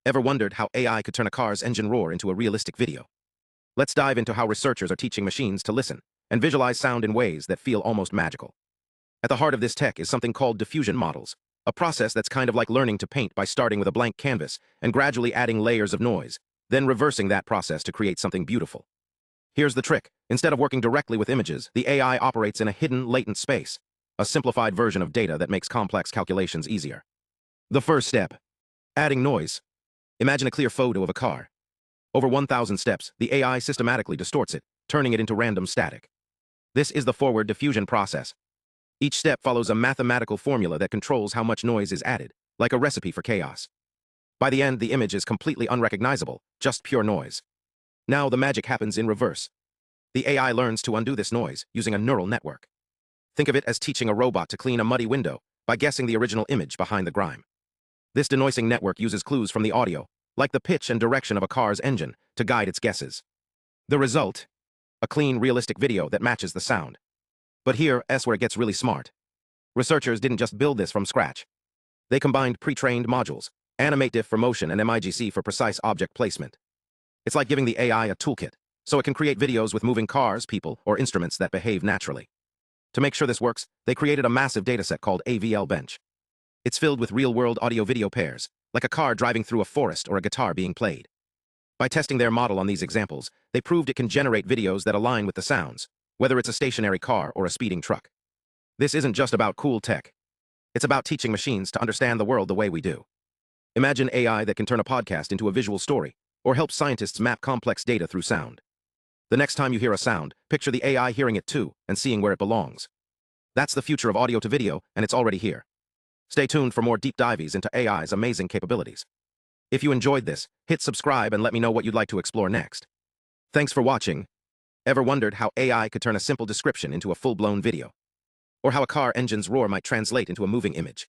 Ever wondered how AI could turn a car's engine roar into a realistic video? Let's dive into how researchers are teaching machines to listen and visualize sound in ways that feel almost magical. At the heart of this tech is something called diffusion models, a process that's kind of like learning to paint by starting with a blank canvas and gradually adding layers of noise, then reversing that process to create something beautiful. Here's the trick. Instead of working directly with images, the AI operates in a hidden, latent space, a simplified version of data that makes complex calculations easier. The first step: adding noise. Imagine a clear photo of a car. Over 1,000 steps, the AI systematically distorts it, turning it into random static. This is the forward diffusion process. Each step follows a mathematical formula that controls how much noise is added, like a recipe for chaos. By the end, the image is completely unrecognizable, just pure noise. Now the magic happens in reverse. The AI learns to undo this noise using a neural network. Think of it as teaching a robot to clean a muddy window by guessing the original image behind the grime. This denoising network uses clues from the audio, like the pitch and direction of a car's engine, to guide its guesses. The result? A clean, realistic video that matches the sound. But here's where it gets really smart. Researchers didn't just build this from scratch. They combined pre-trained modules, AnimateDiff for motion and MIGC for precise object placement. It's like giving the AI a toolkit, so it can create videos with moving cars, people, or instruments that behave naturally. To make sure this works, they created a massive dataset called AVL Bench. It's filled with real-world audio-video pairs, like a car driving through a forest or a guitar being played. By testing their model on these examples, they proved it can generate videos that align with the sounds, whether it's a stationary car or a speeding truck. This isn't just about cool tech. It's about teaching machines to understand the world the way we do. Imagine AI that can turn a podcast into a visual story, or help scientists map complex data through sound. The next time you hear a sound, picture the AI hearing it too and seeing where it belongs. That's the future of audio to video, and it's already here. Stay tuned for more deep dives into AI's amazing capabilities. If you enjoyed this, hit subscribe and let me know what you'd like to explore next. Thanks for watching. Ever wondered how AI could turn a simple description into a full-blown video? Or how a car engine's roar might translate into a moving image?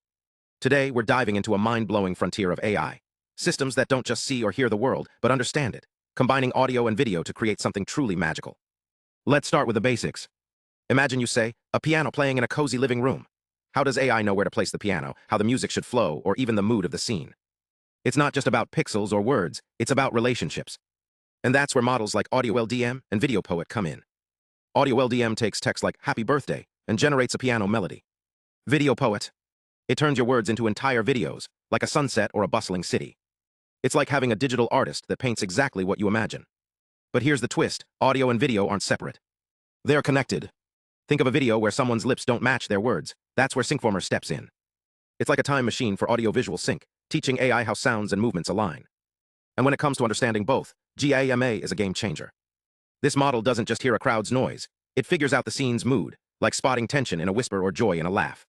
Today, we're diving into a mind-blowing frontier of AI. Systems that don't just see or hear the world, but understand it, combining audio and video to create something truly magical. Let's start with the basics. Imagine, you say, a piano playing in a cozy living room. How does AI know where to place the piano, how the music should flow, or even the mood of the scene? It's not just about pixels or words, it's about relationships. And that's where models like AudioLDM and VideoPoet come in. AudioLDM takes text like "Happy Birthday" and generates a piano melody. VideoPoet, it turns your words into entire videos, like a sunset or a bustling city. It's like having a digital artist that paints exactly what you imagine. But here's the twist: audio and video aren't separate. They're connected. Think of a video where someone's lips don't match their words. That's where Synchformer steps in. It's like a time machine for audio-visual sync, teaching AI how sounds and movements align. And when it comes to understanding both, GAMA is a game changer. This model doesn't just hear a crowd's noise, it figures out the scene's mood, like spotting tension in a whisper or joy in a laugh.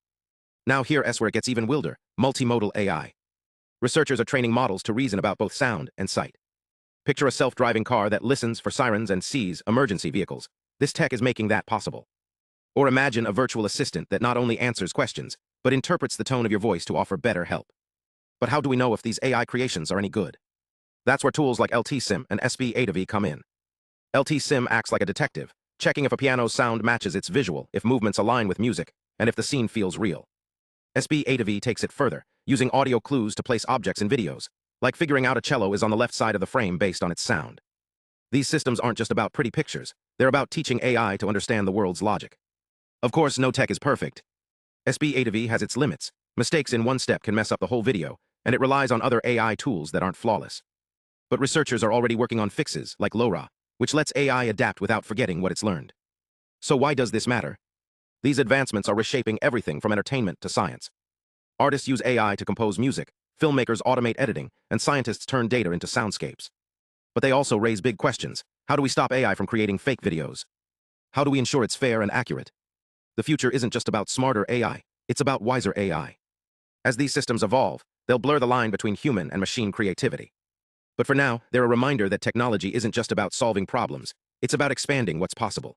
Now here's where it gets even wilder: multimodal AI. Researchers are training models to reason about both sound and sight. Picture a self-driving car that listens for sirens and sees emergency vehicles. This tech is making that possible. Or imagine a virtual assistant that not only answers questions, but interprets the tone of your voice to offer better help. But how do we know if these AI creations are any good? That's where tools like LT-SIM and SpA2V come in. LT-SIM acts like a detective, checking if a piano's sound matches its visual, if movements align with music, and if the scene feels real. SpA2V takes it further, using audio clues to place objects in videos, like figuring out a cello is on the left side of the frame based on its sound. These systems aren't just about pretty pictures, they're about teaching AI to understand the world's logic. Of course, no tech is perfect. SpA2V has its limits. Mistakes in one step can mess up the whole video, and it relies on other AI tools that aren't flawless. But researchers are already working on fixes, like LoRA, which lets AI adapt without forgetting what it's learned. So why does this matter? These advancements are reshaping everything from entertainment to science. Artists use AI to compose music, filmmakers automate editing, and scientists turn data into soundscapes. But they also raise big questions. How do we stop AI from creating fake videos? How do we ensure it's fair and accurate? The future isn't just about smarter AI, it's about wiser AI. As these systems evolve, they'll blur the line between human and machine creativity. But for now, they're a reminder that technology isn't just about solving problems, it's about expanding what's possible.